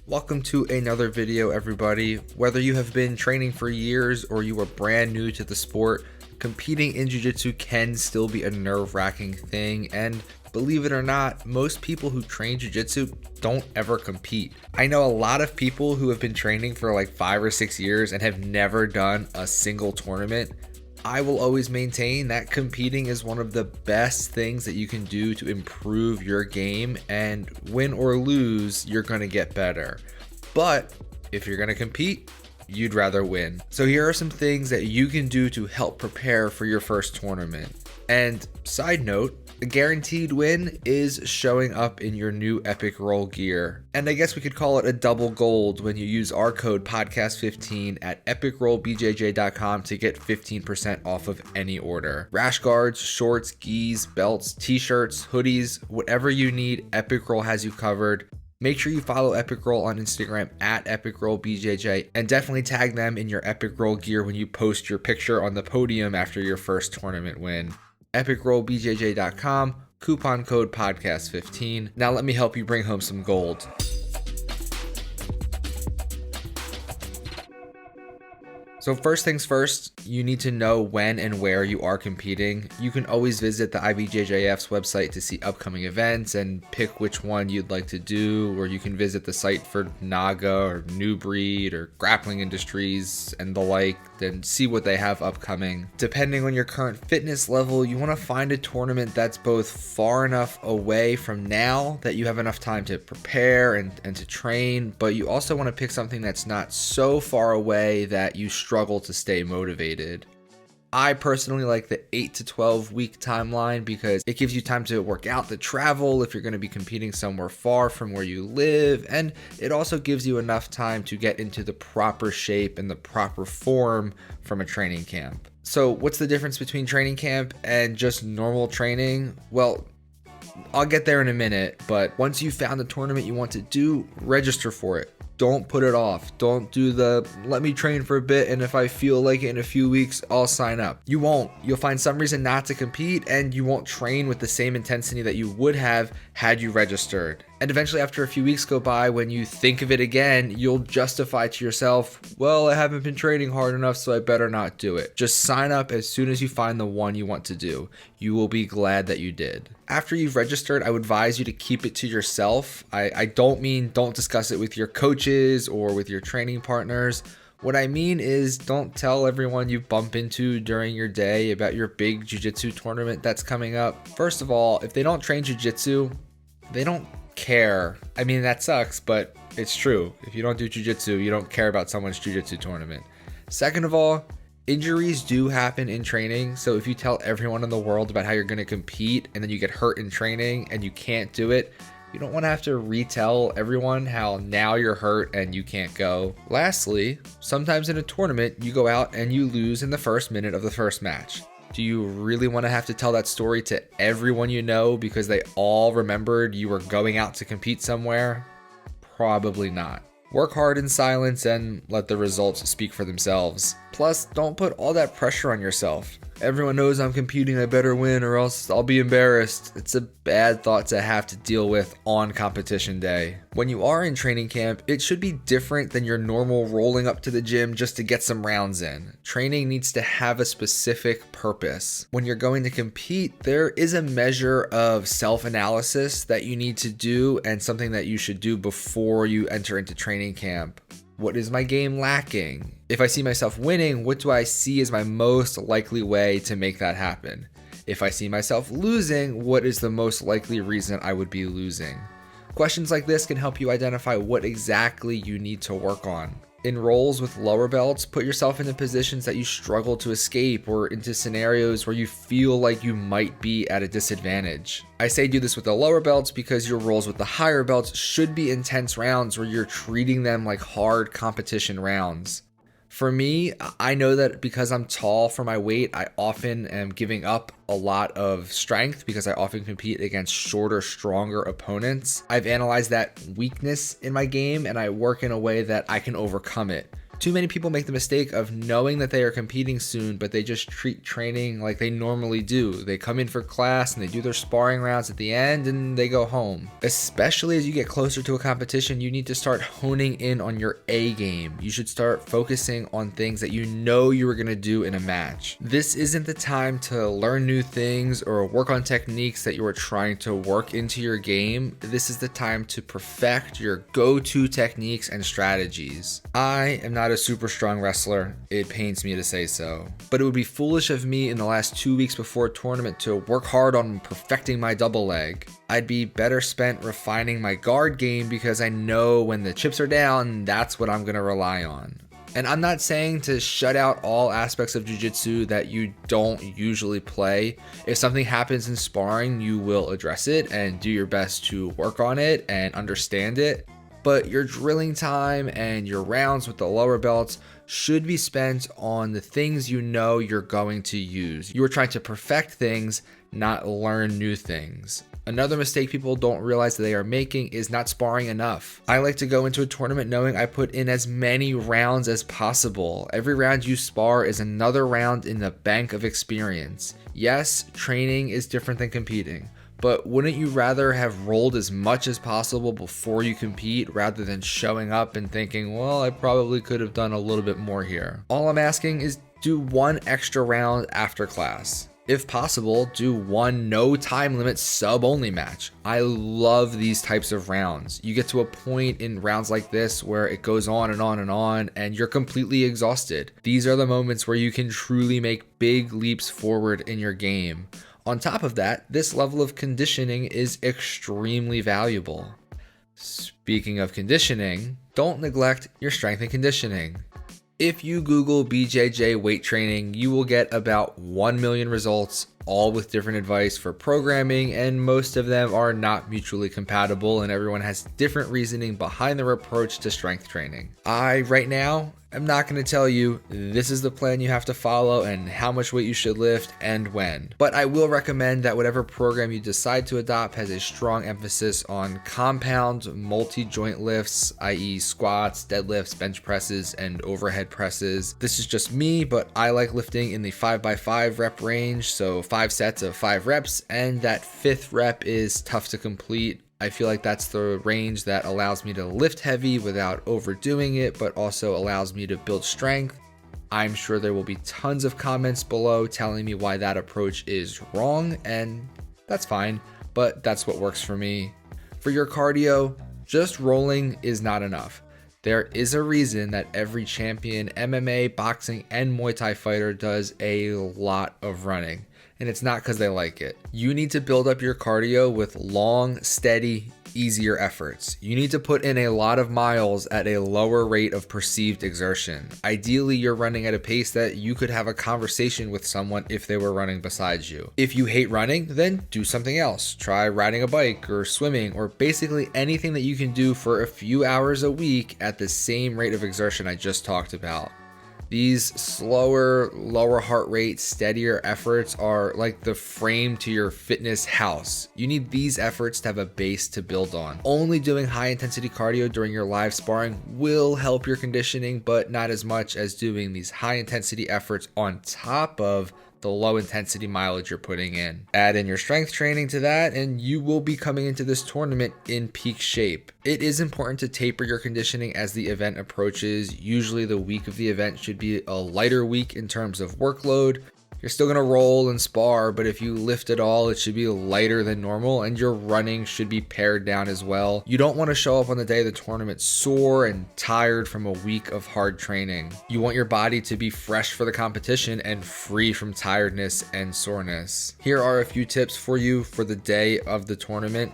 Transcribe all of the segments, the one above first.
Welcome to another video, everybody. Whether you have been training for years or you are brand new to the sport, competing in jiu-jitsu can still be a nerve-wracking thing, and believe it or not, most people who train jiu-jitsu don't ever compete. I know a lot of people who have been training for like 5 or 6 years and have never done a single tournament. I will always maintain that competing is one of the best things that you can do to improve your game, and win or lose, you're going to get better. But if you're going to compete, you'd rather win. So here are some things that you can do to help prepare for your first tournament. And side note, a guaranteed win is showing up in your new Epic Roll gear. And I guess we could call it a double gold when you use our code podcast15 at epicrollbjj.com to get 15% off of any order. Rash guards, shorts, gis, belts, t-shirts, hoodies, whatever you need, Epic Roll has you covered. Make sure you follow Epic Roll on Instagram at epicrollbjj, and definitely tag them in your Epic Roll gear when you post your picture on the podium after your first tournament win. epicrollbjj.com, coupon code podcast15. Now let me help you bring home some gold. So first things first, you need to know when and where you are competing. You can always visit the IBJJF's website to see upcoming events and pick which one you'd like to do, or you can visit the site for Naga or New Breed or Grappling Industries and the like, then see what they have upcoming. Depending on your current fitness level, you want to find a tournament that's both far enough away from now that you have enough time to prepare and to train, but you also want to pick something that's not so far away that you struggle to stay motivated. I personally like the 8 to 12 week timeline because it gives you time to work out the travel if you're going to be competing somewhere far from where you live, and it also gives you enough time to get into the proper shape and the proper form from a training camp. So what's the difference between training camp and just normal training? Well, I'll get there in a minute, but once you've found the tournament you want to do, register for it. Don't put it off. Don't do the let me train for a bit and if I feel like it in a few weeks, I'll sign up. You won't. You'll find some reason not to compete, and you won't train with the same intensity that you would have had you registered. And eventually, after a few weeks go by, when you think of it again, you'll justify to yourself, well, I haven't been training hard enough, so I better not do it. Just sign up as soon as you find the one you want to do. You will be glad that you did. After you've registered, I would advise you to keep it to yourself. I don't mean don't discuss it with your coaches or with your training partners. What I mean is don't tell everyone you bump into during your day about your big jiu-jitsu tournament that's coming up. First of all, if they don't train jiu-jitsu, they don't care. I mean, that sucks, but it's true. If you don't do jiu-jitsu, you don't care about someone's jiu-jitsu tournament. Second of all, injuries do happen in training, so if you tell everyone in the world about how you're going to compete and then you get hurt in training and you can't do it, you don't want to have to retell everyone how now you're hurt and you can't go. Lastly, sometimes in a tournament, you go out and you lose in the first minute of the first match. Do you really want to have to tell that story to everyone you know because they all remembered you were going out to compete somewhere? Probably not. Work hard in silence and let the results speak for themselves. Plus, don't put all that pressure on yourself. Everyone knows I'm competing, I better win or else I'll be embarrassed. It's a bad thought to have to deal with on competition day. When you are in training camp, it should be different than your normal rolling up to the gym just to get some rounds in. Training needs to have a specific purpose. When you're going to compete, there is a measure of self-analysis that you need to do and something that you should do before you enter into training camp. What is my game lacking? If I see myself winning, what do I see as my most likely way to make that happen? If I see myself losing, what is the most likely reason I would be losing? Questions like this can help you identify what exactly you need to work on. In roles with lower belts, put yourself into positions that you struggle to escape or into scenarios where you feel like you might be at a disadvantage. I say do this with the lower belts because your roles with the higher belts should be intense rounds where you're treating them like hard competition rounds. For me, I know that because I'm tall for my weight, I often am giving up a lot of strength because I often compete against shorter, stronger opponents. I've analyzed that weakness in my game and I work in a way that I can overcome it. Too many people make the mistake of knowing that they are competing soon, but they just treat training like they normally do. They come in for class and they do their sparring rounds at the end and they go home. Especially as you get closer to a competition, you need to start honing in on your A game. You should start focusing on things that you know you were going to do in a match. This isn't the time to learn new things or work on techniques that you are trying to work into your game. This is the time to perfect your go-to techniques and strategies. I am not a super strong wrestler. It pains me to say so. But it would be foolish of me in the last 2 weeks before a tournament to work hard on perfecting my double leg. I'd be better spent refining my guard game because I know when the chips are down, that's what I'm going to rely on. And I'm not saying to shut out all aspects of jiu-jitsu that you don't usually play. If something happens in sparring, you will address it and do your best to work on it and understand it. But your drilling time and your rounds with the lower belts should be spent on the things you know you're going to use. You are trying to perfect things, not learn new things. Another mistake people don't realize that they are making is not sparring enough. I like to go into a tournament knowing I put in as many rounds as possible. Every round you spar is another round in the bank of experience. Yes, training is different than competing, but wouldn't you rather have rolled as much as possible before you compete rather than showing up and thinking, well, I probably could have done a little bit more here? All I'm asking is do one extra round after class. If possible, do one no time limit sub only match. I love these types of rounds. You get to a point in rounds like this where it goes on and on and on and you're completely exhausted. These are the moments where you can truly make big leaps forward in your game. On top of that, this level of conditioning is extremely valuable. Speaking of conditioning, don't neglect your strength and conditioning. If you Google BJJ weight training, you will get about 1 million results, all with different advice for programming, and most of them are not mutually compatible and everyone has different reasoning behind their approach to strength training. Right now, I'm not going to tell you this is the plan you have to follow and how much weight you should lift and when. But I will recommend that whatever program you decide to adopt has a strong emphasis on compound multi-joint lifts, i.e. squats, deadlifts, bench presses, and overhead presses. This is just me, but I like lifting in the 5x5 rep range, so 5 sets of 5 reps, and that 5th rep is tough to complete. I feel like that's the range that allows me to lift heavy without overdoing it, but also allows me to build strength. I'm sure there will be tons of comments below telling me why that approach is wrong, and that's fine, but that's what works for me. For your cardio, just rolling is not enough. There is a reason that every champion MMA, boxing, and Muay Thai fighter does a lot of running. And it's not because they like it. You need to build up your cardio with long, steady, easier efforts. You need to put in a lot of miles at a lower rate of perceived exertion. Ideally, you're running at a pace that you could have a conversation with someone if they were running beside you. If you hate running, then do something else. Try riding a bike or swimming or basically anything that you can do for a few hours a week at the same rate of exertion I just talked about. These slower, lower heart rate, steadier efforts are like the frame to your fitness house. You need these efforts to have a base to build on. Only doing high intensity cardio during your live sparring will help your conditioning, but not as much as doing these high intensity efforts on top of the low intensity mileage you're putting in. Add in your strength training to that and you will be coming into this tournament in peak shape. It is important to taper your conditioning as the event approaches. Usually the week of the event should be a lighter week in terms of workload. You're still gonna roll and spar, but if you lift at all, it should be lighter than normal and your running should be pared down as well. You don't wanna show up on the day of the tournament sore and tired from a week of hard training. You want your body to be fresh for the competition and free from tiredness and soreness. Here are a few tips for you for the day of the tournament.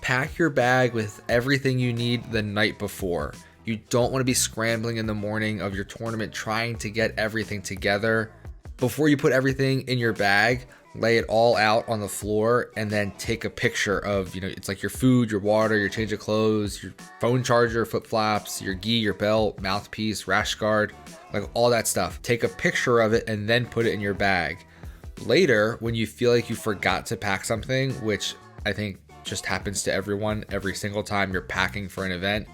Pack your bag with everything you need the night before. You don't wanna be scrambling in the morning of your tournament trying to get everything together. Before you put everything in your bag, lay it all out on the floor and then take a picture of, it's like your food, your water, your change of clothes, your phone charger, flip-flops, your gi, your belt, mouthpiece, rash guard, like all that stuff. Take a picture of it and then put it in your bag. Later, when you feel like you forgot to pack something, which I think just happens to everyone every single time you're packing for an event,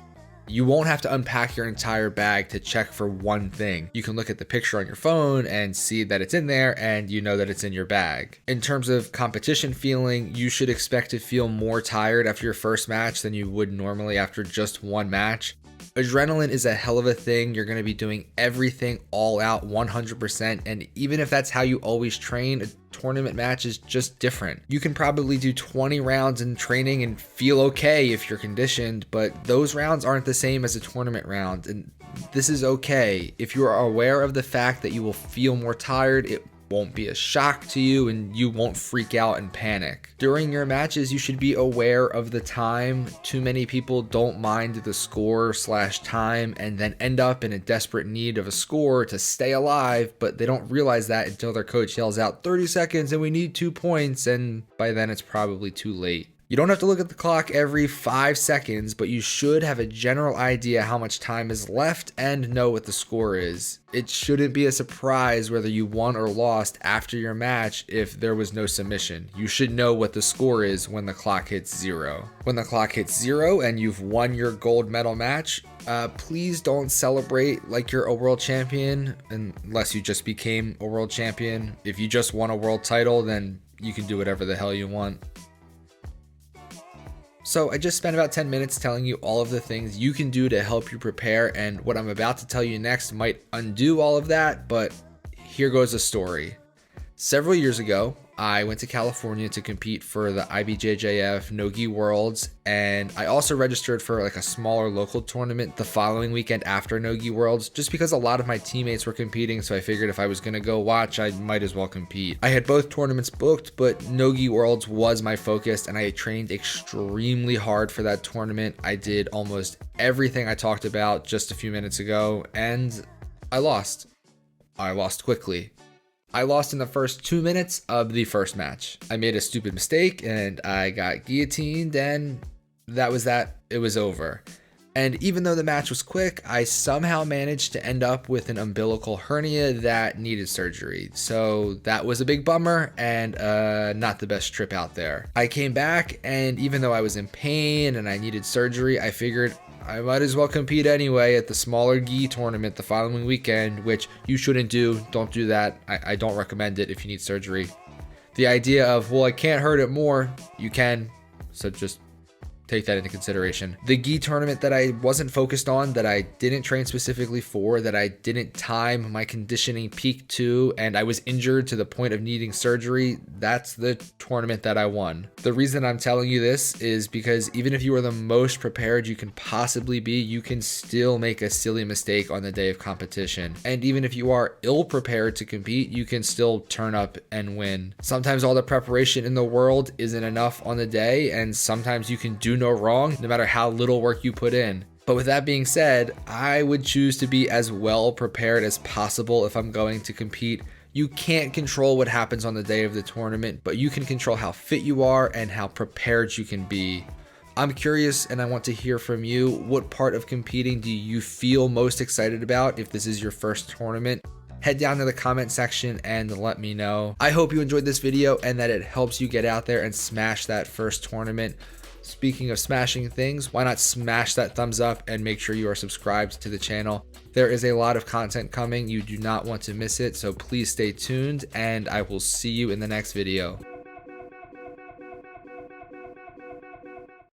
You won't have to unpack your entire bag to check for one thing. You can look at the picture on your phone and see that it's in there, and you know that it's in your bag. In terms of competition feeling, you should expect to feel more tired after your first match than you would normally after just one match. Adrenaline is a hell of a thing. You're going to be doing everything all out 100%, and even if that's how you always train, a tournament match is just different. You can probably do 20 rounds in training and feel okay if you're conditioned, but those rounds aren't the same as a tournament round, and this is okay. If you are aware of the fact that you will feel more tired, it won't be a shock to you and you won't freak out and panic. During your matches, you should be aware of the time. Too many people don't mind the score/time and then end up in a desperate need of a score to stay alive, but they don't realize that until their coach yells out 30 seconds and we need 2 points, and by then it's probably too late. You don't have to look at the clock every 5 seconds, but you should have a general idea how much time is left and know what the score is. It shouldn't be a surprise whether you won or lost after your match if there was no submission. You should know what the score is when the clock hits 0. When the clock hits 0 and you've won your gold medal match, please don't celebrate like you're a world champion unless you just became a world champion. If you just won a world title, then you can do whatever the hell you want. So I just spent about 10 minutes telling you all of the things you can do to help you prepare, and what I'm about to tell you next might undo all of that, but here goes a story. Several years ago, I went to California to compete for the IBJJF No-Gi Worlds, and I also registered for like a smaller local tournament the following weekend after No-Gi Worlds, just because a lot of my teammates were competing, so I figured if I was gonna go watch, I might as well compete. I had both tournaments booked, but No-Gi Worlds was my focus, and I trained extremely hard for that tournament. I did almost everything I talked about just a few minutes ago, and I lost. I lost quickly. I lost in the first 2 minutes of the first match. I made a stupid mistake and I got guillotined, and that was that. It was over. And even though the match was quick, I somehow managed to end up with an umbilical hernia that needed surgery. So that was a big bummer and not the best trip out there. I came back, and even though I was in pain and I needed surgery, I figured I might as well compete anyway at the smaller gi tournament the following weekend, which you shouldn't do. Don't do that. I don't recommend it if you need surgery. The idea of, well, I can't hurt it more, you can, so just take that into consideration. The gi tournament that I wasn't focused on, that I didn't train specifically for, that I didn't time my conditioning peak to, and I was injured to the point of needing surgery, that's the tournament that I won. The reason I'm telling you this is because even if you are the most prepared you can possibly be, you can still make a silly mistake on the day of competition. And even if you are ill prepared to compete, you can still turn up and win. Sometimes all the preparation in the world isn't enough on the day, and sometimes you can do no wrong no matter how little work you put in. But with that being said, I would choose to be as well prepared as possible if I'm going to compete. You can't control what happens on the day of the tournament, but you can control how fit you are and how prepared you can be. I'm curious and I want to hear from you. What part of competing do you feel most excited about if this is your first tournament? Head down to the comment section and let me know. I hope you enjoyed this video and that it helps you get out there and smash that first tournament. Speaking of smashing things, why not smash that thumbs up and make sure you are subscribed to the channel. There is a lot of content coming. You do not want to miss it, so please stay tuned and I will see you in the next video.